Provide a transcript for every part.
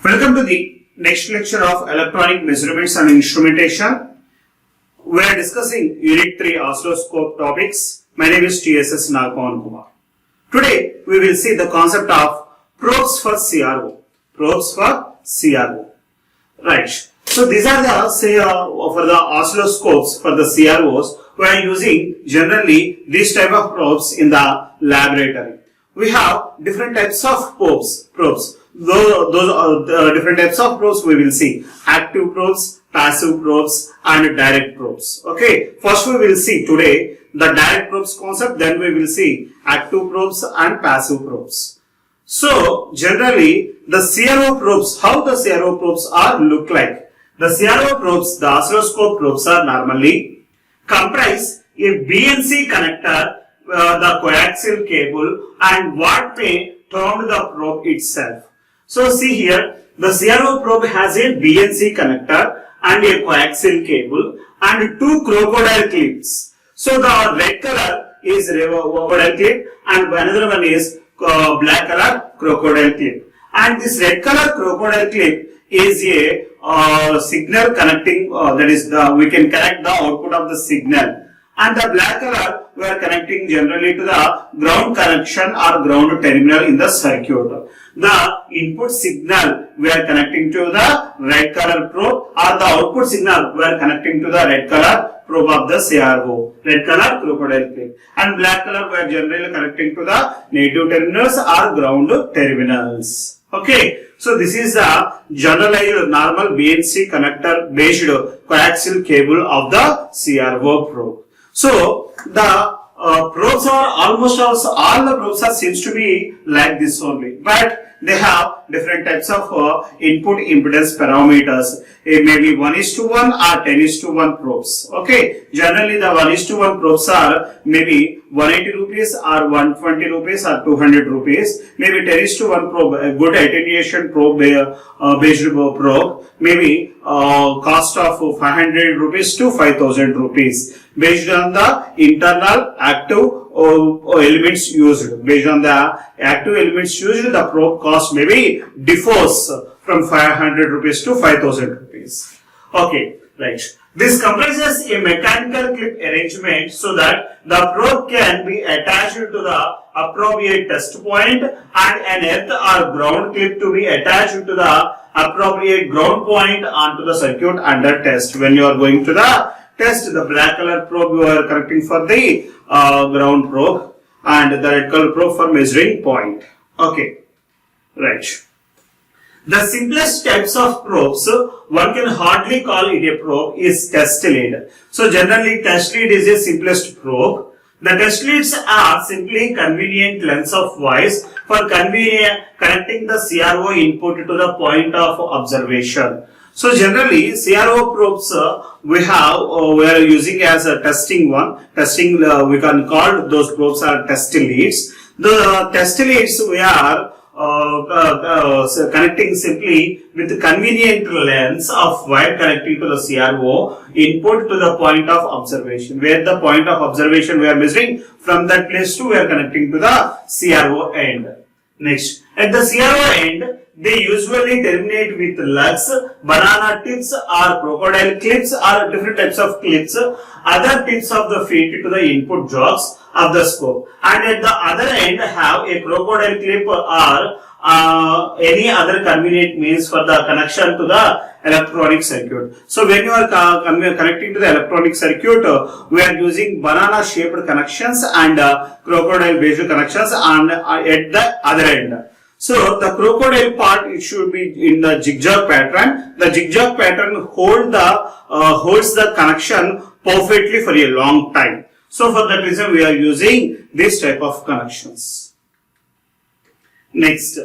Welcome to the next lecture of Electronic Measurements and Instrumentation. We are discussing Unit 3 Oscilloscope topics. My name is TSS Nagpawan Kumar. Today we will see the concept of probes for CRO. Probes for CRO. Right. So these are the for the oscilloscopes for the CROs. We are using generally these type of probes in the laboratory. We have different types of probes. Those are the different types of probes we will see. Active probes, passive probes and direct probes. Okay. First we will see today the direct probes concept, then we will see active probes and passive probes. So generally the CRO probes, how the CRO probes are look like. The CRO probes, the oscilloscope probes are normally comprise a BNC connector, the coaxial cable and what may termed the probe itself. So see here, the CRO probe has a BNC connector and a coaxial cable and two crocodile clips. So the red color is crocodile clip and another one is black color crocodile clip. And this red color crocodile clip is a signal connecting, that is we can connect the output of the signal. And the black color we are connecting generally to the ground connection or ground terminal in the circuit. The input signal we are connecting to the red color probe or the output signal we are connecting to the red color probe of the CRO. Red color crocodile clip. And black color we are generally connecting to the negative terminals or ground terminals. Okay. So this is the generalized normal BNC connector based coaxial cable of the CRO probe. So the probes are almost all the probes are seems to be like this only, but they have different types of input impedance parameters. It may be 1:1 or 10:1 probes. Okay, generally the 1:1 probes are maybe 180 rupees or 120 rupees or 200 rupees. Maybe 10:1 probe, a good attenuation probe based probe, maybe cost of 500 rupees to 5000 rupees based on the internal active elements used. Based on the active elements used, the probe cost maybe differs from 500 rupees to 5000 rupees. Okay, right. This comprises a mechanical clip arrangement so that the probe can be attached to the appropriate test point and an earth or ground clip to be attached to the appropriate ground point onto the circuit under test. When you are going to the test, the black color probe you are connecting for the ground probe and the red color probe for measuring point. Okay, right. The simplest types of probes, one can hardly call it a probe, is test lead. So generally test lead is the simplest probe. The test leads are simply convenient lengths of wires for connecting the CRO input to the point of observation. So generally CRO probes we are using as a testing one. Testing we can call those probes are test leads. The test leads we are connecting simply with convenient lengths of wire connecting to the CRO input to the point of observation. Where the point of observation we are measuring, from that place to we are connecting to the CRO end. Next, at the CRO end, they usually terminate with lugs, banana tips or crocodile clips or different types of clips, other tips of the feet to the input jogs of the scope. And at the other end have a crocodile clip or any other convenient means for the connection to the electronic circuit. So when you are connecting to the electronic circuit, we are using banana shaped connections and crocodile based connections and at the other end. So the crocodile part, it should be in the zigzag pattern. The zigzag pattern holds the connection perfectly for a long time. So for that reason we are using this type of connections. Next,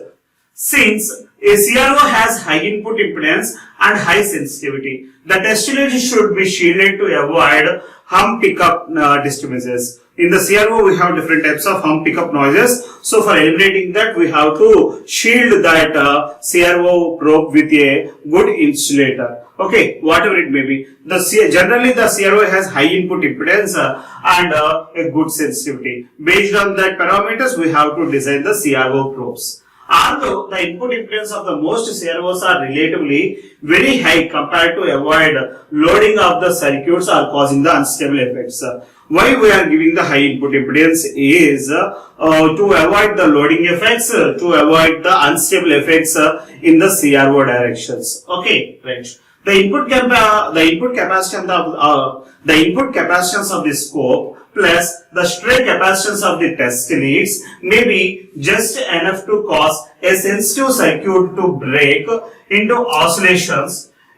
since a CRO has high input impedance and high sensitivity, the test lead should be shielded to avoid hum pickup disturbances. In the CRO, we have different types of hum pickup noises. So for eliminating that, we have to shield that CRO probe with a good insulator. Okay, whatever it may be. Generally the CRO has high input impedance and a good sensitivity. Based on that parameters, we have to design the CRO probes. Although the input impedance of the most CROs are relatively very high compared to avoid loading of the circuits or causing the unstable effects. Why we are giving the high input impedance is to avoid the loading effects, to avoid the unstable effects in the CRO directions. Okay, right. The input capacitance of the scope plus the stray capacitance of the test leads may be just enough to cause a sensitive circuit to break into oscillation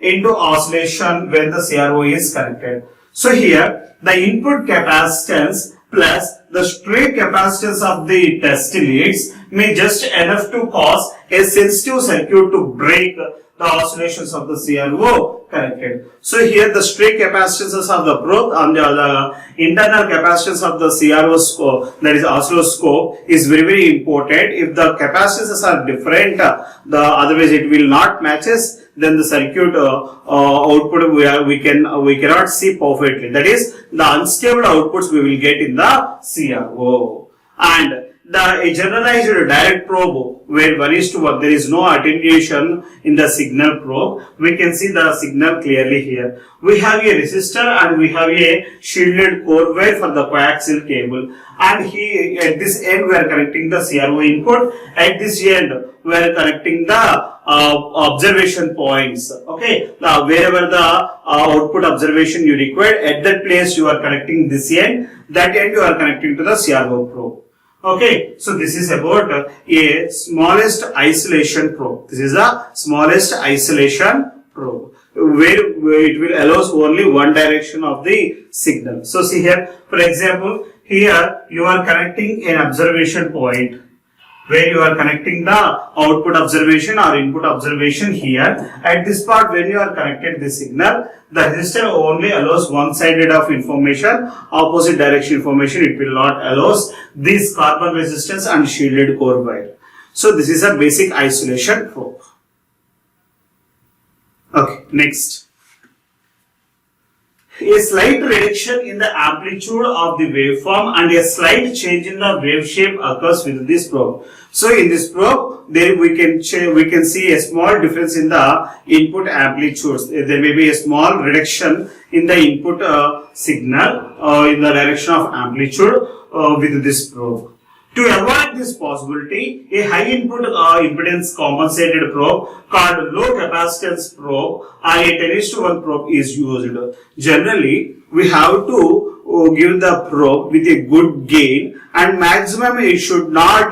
when the CRO is connected. So here the input capacitance plus the stray capacitance of the test leads may just enough to cause a sensitive circuit to break the oscillations of the CRO connected. So here the stray capacitances of the probe and the internal capacitance of the CRO scope, that is oscilloscope, is very very important. If the capacitances are different, otherwise it will not matches, then the circuit output we cannot see perfectly. That is the unstable outputs we will get in the CRO. And a generalized direct probe where 1:1, there is no attenuation in the signal probe. We can see the signal clearly here. We have a resistor and we have a shielded core wire for the coaxial cable. And here at this end we are connecting the CRO input. At this end we are connecting the observation points. Okay, now wherever the output observation you require, at that place you are connecting this end. That end you are connecting to the CRO probe. Okay, so this is about a smallest isolation probe. This is the smallest isolation probe where it will allows only one direction of the signal. So see here, for example, here you are connecting an observation point where you are connecting the output observation or input observation here. At this part, when you are connected the signal, the resistor only allows one sided of information, opposite direction information it will not allows this carbon resistance and shielded core wire. So this is a basic isolation probe. Okay, next. A slight reduction in the amplitude of the waveform and a slight change in the wave shape occurs with this probe. So in this probe, there we can see a small difference in the input amplitudes. There may be a small reduction in the input signal in the direction of amplitude with this probe. To avoid this possibility, a high input impedance compensated probe called low capacitance probe or a 10:1 probe is used. Generally, we have to give the probe with a good gain, and maximum it should not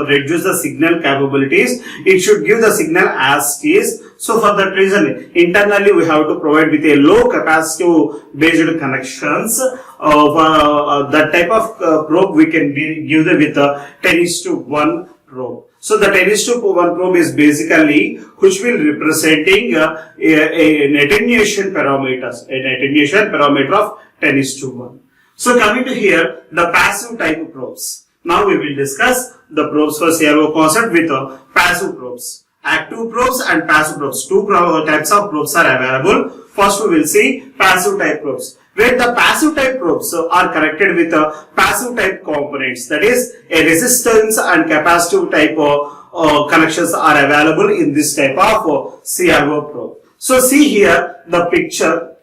reduce the signal capabilities. It should give the signal as is. So for that reason, internally we have to provide with a low capacitive based connections. That type of probe we can give with a 10:1 probe. So the 10:1 probe is basically which will representing an attenuation parameter of 10:1. So coming to here, the passive type probes. Now we will discuss the probes for CRO concept with passive probes. Active probes and passive probes. Two types of probes are available. First we will see passive type probes, where the passive type probes are connected with passive type components, that is a resistance and capacitive type connections are available in this type of CRO probe. So see here the picture.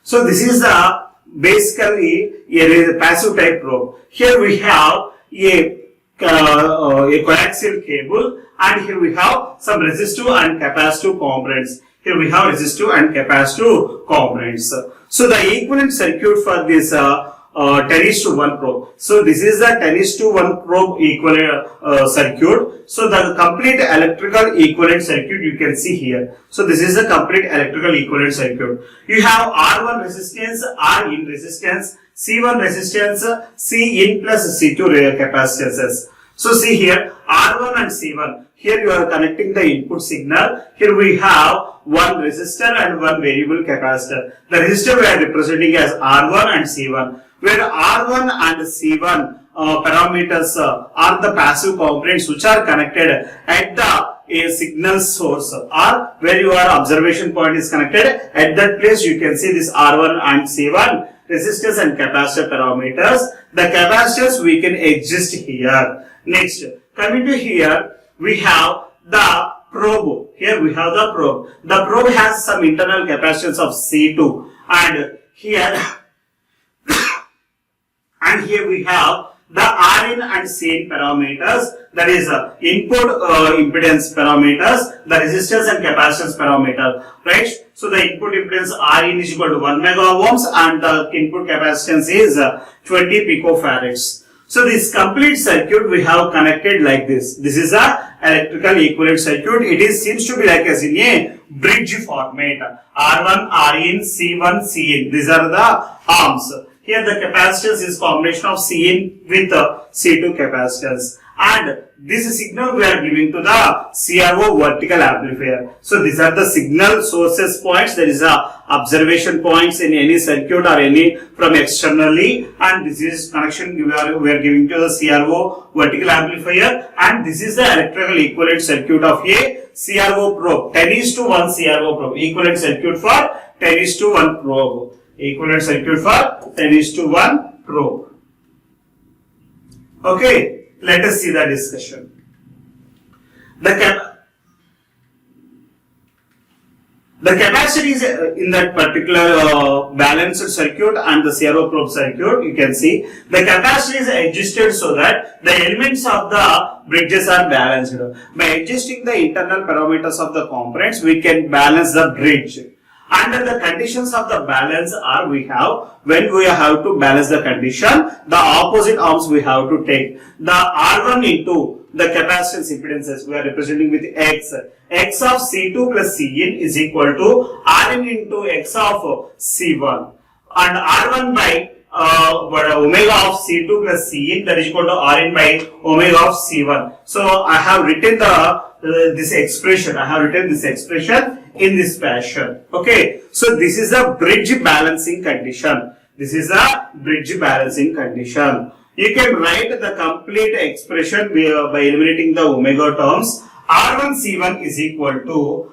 So this is the basically a passive type probe. Here we have a coaxial cable, and here we have some resistive and capacitive components. Here we have resistive and capacitive components. So the equivalent circuit for this 10:1 probe. So this is the 10:1 probe equivalent circuit. So the complete electrical equivalent circuit you can see here. So this is the complete electrical equivalent circuit. You have R1 resistance, R in resistance, C1 resistance, C in plus C2 capacitances. So see here R1 and C1. Here you are connecting the input signal. Here we have one resistor and one variable capacitor. The resistor we are representing as R1 and C1, where R1 and C1 parameters are the passive components which are connected at a signal source, or where your observation point is connected. At that place you can see this R1 and C1 resistors and capacitor parameters. The capacitors we can adjust here. Next, coming to here, we have the probe. Here we have the probe. The probe has some internal capacitance of C2, and here and here we have the Rin and Cin parameters, that is input impedance parameters, the resistors and capacitance parameter, right? So the input impedance Rin is equal to 1 mega ohms and the input capacitance is 20 picofarads. So this complete circuit we have connected like this. This is a electrical equivalent circuit. It is seems to be like as in a bridge format. R1, Rin, C1, Cin. These are the arms. Here the capacitance is combination of Cin with C2 capacitance, and this signal we are giving to the CRO vertical amplifier. So these are the signal sources points. There is a observation points in any circuit or any from externally, and this is connection we are giving to the CRO vertical amplifier, and this is the electrical equivalent circuit of a CRO probe. 10:1 CRO probe, equivalent circuit for 10:1 probe. Equivalent circuit for 10:1 probe. Okay, let us see the discussion. The capacity is in that particular balanced circuit and the CRO probe circuit. You can see the capacity is adjusted so that the elements of the bridges are balanced. By adjusting the internal parameters of the components, we can balance the bridge. Under the conditions of the balance are we have, when we have to balance the condition, the opposite arms we have to take. The R1 into the capacitance impedances we are representing with X. X of C2 plus Cin is equal to Rn into X of C1. And R1 by omega of C2 plus Cin, that is equal to Rn by omega of C1. So I have written this expression. I have written this expression in this fashion. Okay. So this is a bridge balancing condition. This is a bridge balancing condition. You can write the complete expression by eliminating the omega terms. R1 C1 is equal to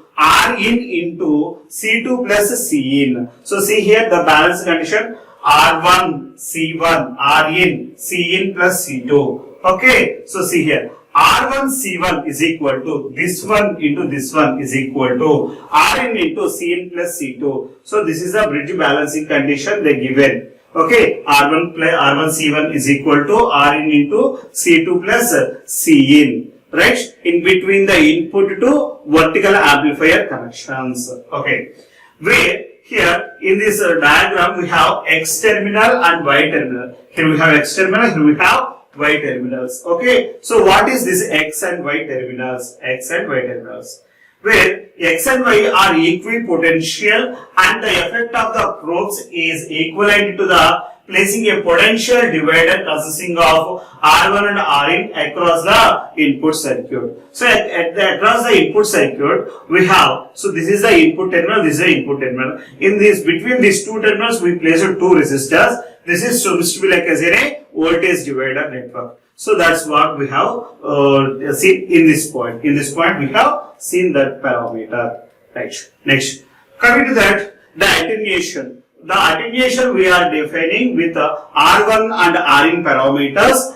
Rin into C2 plus Cin. So see here the balance condition R1 C1 Rin Cin plus C2. Okay. So see here R1 C1 is equal to this one into this one is equal to Rin into Cin plus C2. So this is a bridge balancing condition they given. Okay, R1 C1 is equal to Rin into C2 plus Cin, right? In between the input to vertical amplifier connections. Okay, where here in this diagram we have X terminal and Y terminal. Here we have X terminal, here we have Y terminals. Okay, so what is this X and Y terminals? X and Y terminals, where X and Y are equipotential and the effect of the probes is equivalent to the placing a potential divider consisting of R1 and Rin across the input circuit. So across the input circuit we have, so this is the input terminal, this is the input terminal. In this, between these two terminals we place two resistors. This is supposed to be like as a voltage divider network. So that's what we have seen in this point. In this point we have seen that parameter. Right. Next, coming to that, the attenuation. The attenuation we are defining with R1 and Rin parameters.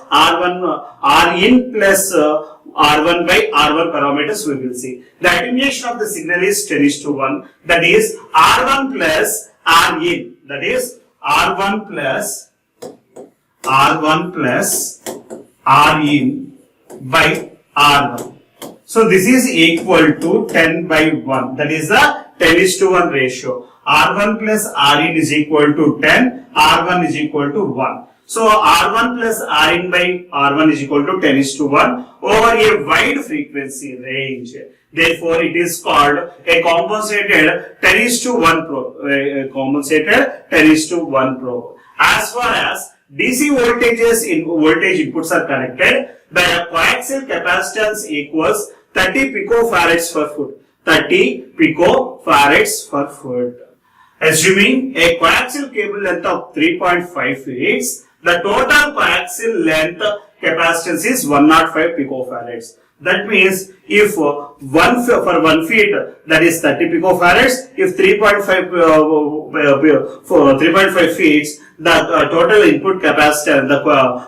Rin plus R1 by R1 parameters we will see. The attenuation of the signal is 10:1. That is R1 plus Rin. That is R1 plus Rin by R1. So this is equal to 10 by 1. That is the 10:1 ratio. R1 plus Rin is equal to 10. R1 is equal to 1. So R1 plus Rin by R1 is equal to 10:1 over a wide frequency range. Therefore, it is called a compensated 10:1 probe. A compensated 10:1 probe. As far as DC voltages in voltage inputs are connected, the coaxial capacitance equals 30 picofarads per foot. 30 picofarads per foot. Assuming a coaxial cable length of 3.5 feet, the total coaxial length capacitance is 105 picofarads. That means if for 1 feet that is 30 picofarads, if 3.5 feet, the total input capacitance, the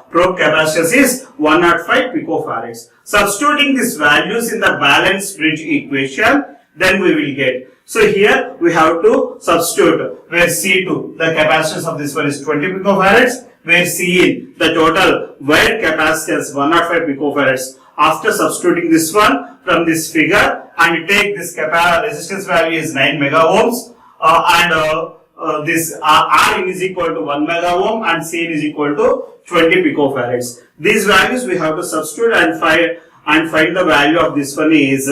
probe capacitance is 105 picofarads. Substituting these values in the balanced bridge equation, then we will get. So here we have to substitute where C2, the capacitance of this one is 20 picofarads, where Cin, the total wire capacitance 105 picofarads. After substituting this one from this figure and take this resistance value is 9 mega ohms this Rin is equal to 1 mega ohm and Cin is equal to 20 picofarads. These values we have to substitute and find the value of this one is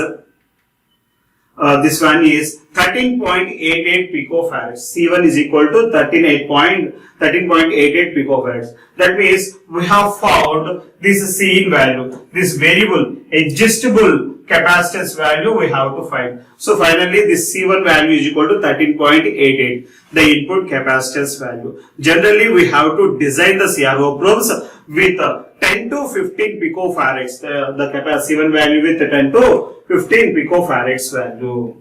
13.88 picofarads. C1 is equal to 13.88 picofarads. That means we have found this Cin value, this variable adjustable capacitance value we have to find. So finally this C1 value is equal to 13.88, the input capacitance value. Generally we have to design the CRO probes with 10 to 15 picofarads, the capacity C1 value with 10 to 15 picofarads value.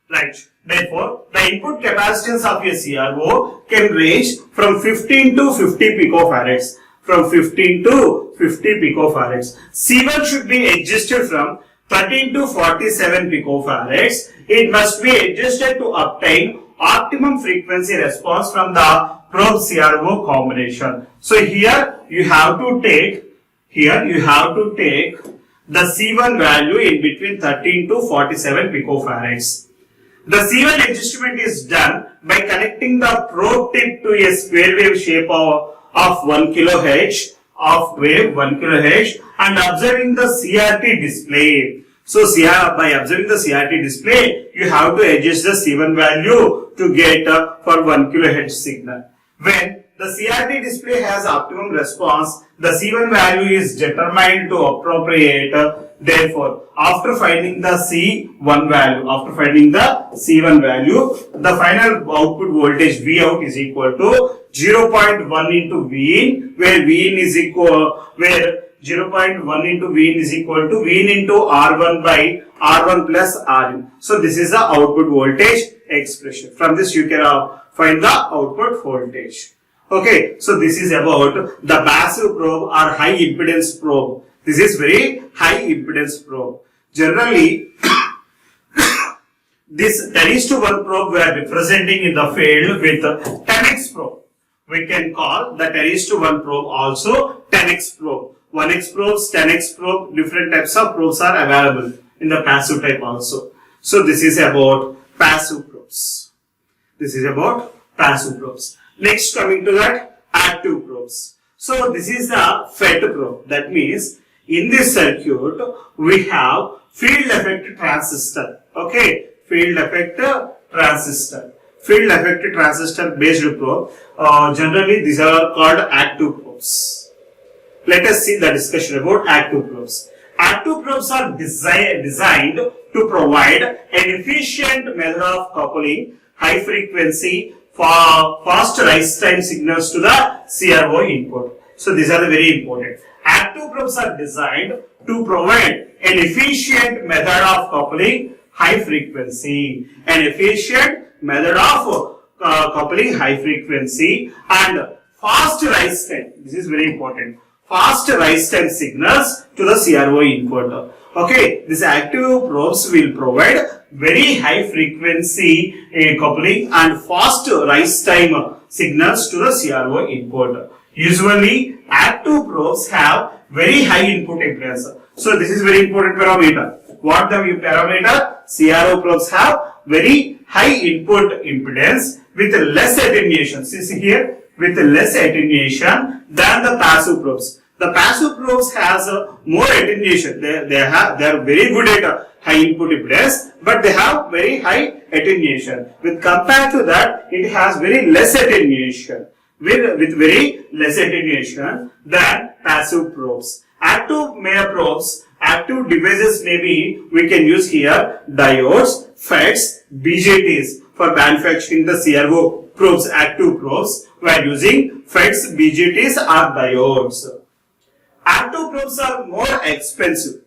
Right. Therefore, the input capacitance of a CRO can range from 15 to 50 picofarads. From 15 to 50 picofarads. C1 should be adjusted from 13 to 47 picofarads. It must be adjusted to obtain optimum frequency response from the probe CRO combination. So here you have to take the C1 value in between 13 to 47 picofarads. The C1 adjustment is done by connecting the probe tip to a square wave shape of 1 kHz and observing the CRT display. So by observing the CRT display, you have to adjust the C1 value to get for 1 kHz signal. When the CRT display has optimum response, the C1 value is determined to appropriate. Therefore, after finding the C1 value, the final output voltage Vout is equal to 0.1 into Vin, where 0.1 into Vin is equal to Vin into R1 by R1 plus Rin. So this is the output voltage expression. From this you can find the output voltage. Okay, so this is about the passive probe or high impedance probe. This is very high impedance probe. Generally, this 10:1 probe we are representing in the field with 10x probe. We can call the 10:1 probe also 10x probe. 1x probes, 10x probe, different types of probes are available in the passive type also. So this is about passive probes. Next, coming to that, active probes. So this is the FET probe. That means in this circuit we have field effect transistor. Okay, field effect transistor based probe. Generally these are called active probes. Let us see the discussion about active probes. Active probes are designed to provide an efficient method of coupling high frequency for fast rise time signals to the CRO input. So these are very important. Active probes are designed to provide an efficient method of coupling high frequency. And fast rise time. This is very important. Fast rise time signals to the CRO input. Okay, these active probes will provide very high frequency coupling and fast rise time signals to the CRO input. Usually, active probes have very high input impedance. So this is very important parameter. What the parameter? CRO probes have very high input impedance with less attenuation. See here, with less attenuation than the passive probes. The passive probes has more attenuation. They are very good at high input impedance, but they have very high attenuation. With compared to that, it has very less attenuation. With very less attenuation than passive probes. Active probes, active devices we can use here diodes, FETs, BJTs for manufacturing the CRO probes, active probes. We are using FETs, BJTs or diodes. Active probes are more expensive.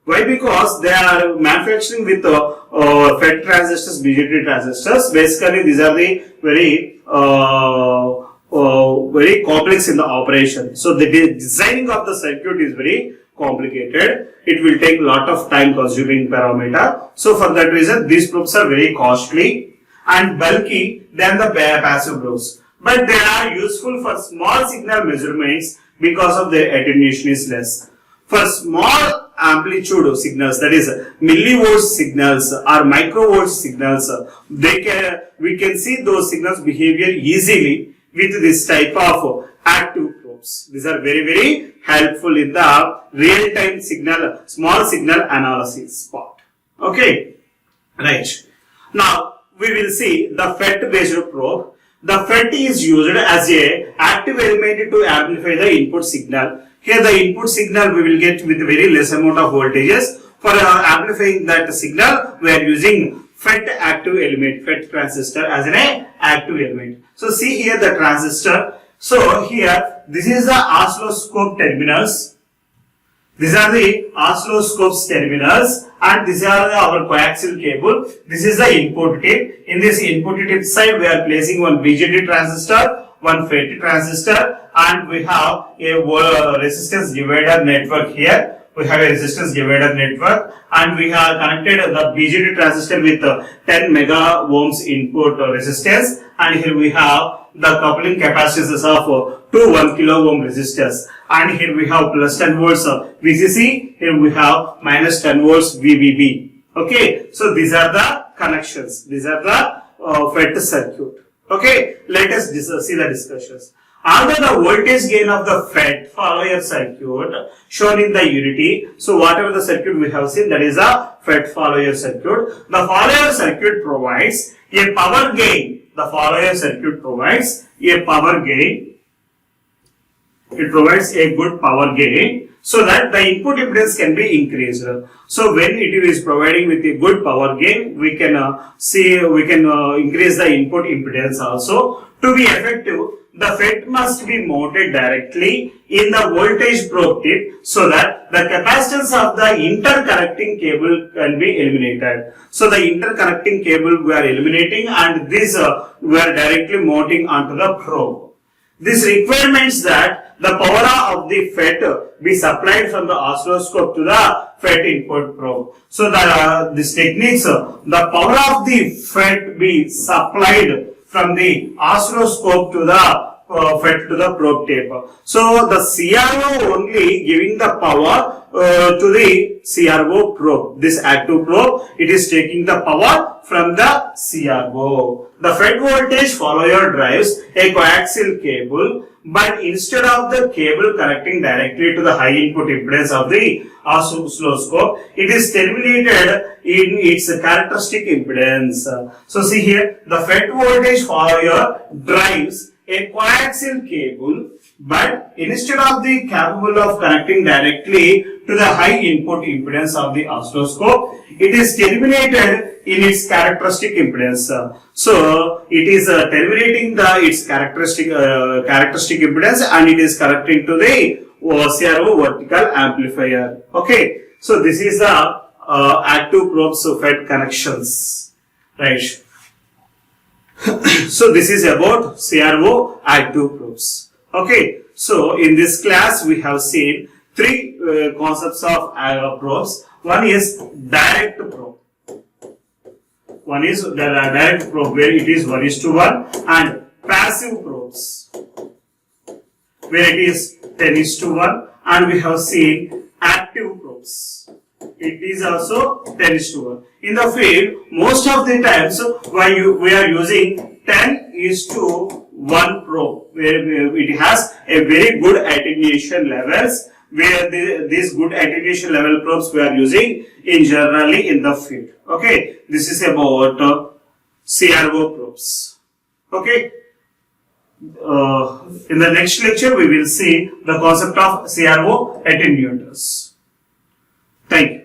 Why? Because they are manufacturing with FET transistors, BJT transistors. Basically, these are the very complex in the operation. So the designing of the circuit is very complicated. It will take a lot of time consuming parameter. So for that reason, these probes are very costly and bulky than the passive probes. But they are useful for small signal measurements because of their attenuation is less. For small amplitude signals, that is millivolt signals or microvolt signals, we can see those signals behavior easily with this type of active probes. These are very helpful in the real-time signal, small signal analysis part. Okay, right. Now we will see the FET-based probe. The FET is used as a active element to amplify the input signal. Here the input signal we will get with very less amount of voltages. For amplifying that signal, we are using FET active element, FET transistor as an active element. So see here the transistor. So here this is the oscilloscope terminals. These are the oscilloscope's terminals and these are our coaxial cable. This is the input tip. In this input tip side we are placing one BJT transistor, one FET transistor, and we have a resistance divider network here. We have a resistance divider network and we have connected the BJT transistor with 10 mega ohms input resistance, and here we have the coupling capacitances of 2 1 kilo ohm resistors, and here we have plus 10 volts VCC, here we have minus 10 volts VBB. Okay, so these are the connections, these are the FET circuit. Okay, let us see the discussions. Although the voltage gain of the FET follower circuit shown in the unity, so whatever the circuit we have seen, that is a FET follower circuit. The follower circuit provides a power gain. The follower circuit provides a power gain. It provides a good power gain so that the input impedance can be increased. So when it is providing with a good power gain, we can increase the input impedance also. To be effective, the FET must be mounted directly in the voltage probe tip so that the capacitance of the interconnecting cable can be eliminated. So the interconnecting cable we are eliminating and this we are directly mounting onto the probe. This requires that the power of the FET be supplied from the oscilloscope to the FET input probe. So this techniques, the power of the FET be supplied from the oscilloscope to the FET to the probe tape. So the CRO only giving the power to the CRO probe. This active probe, it is taking the power from the CRO. The FET voltage follower drives a coaxial cable, but instead of the cable connecting directly to the high input impedance of the oscilloscope, it is terminated in its characteristic impedance. So see here, the FET voltage follower drives a coaxial cable, but instead of the capable of connecting directly to the high input impedance of the oscilloscope, it is terminated in its characteristic impedance. So it is terminating its characteristic impedance and it is connecting to the CRO vertical amplifier. Okay, so this is the active probes FET connections, right? So this is about CRO active probes. Okay, so in this class we have seen three concepts of probes. One is direct probe. One is the direct probe where it is 1:1, and passive probes where it is 10:1, and we have seen active probes. It is also 10:1. In the field, most of the times we are using 10:1 probe where it has a very good attenuation levels, where these good attenuation level probes we are using generally in the field. Okay, this is about CRO probes. Okay, in the next lecture we will see the concept of CRO attenuators. Thank you.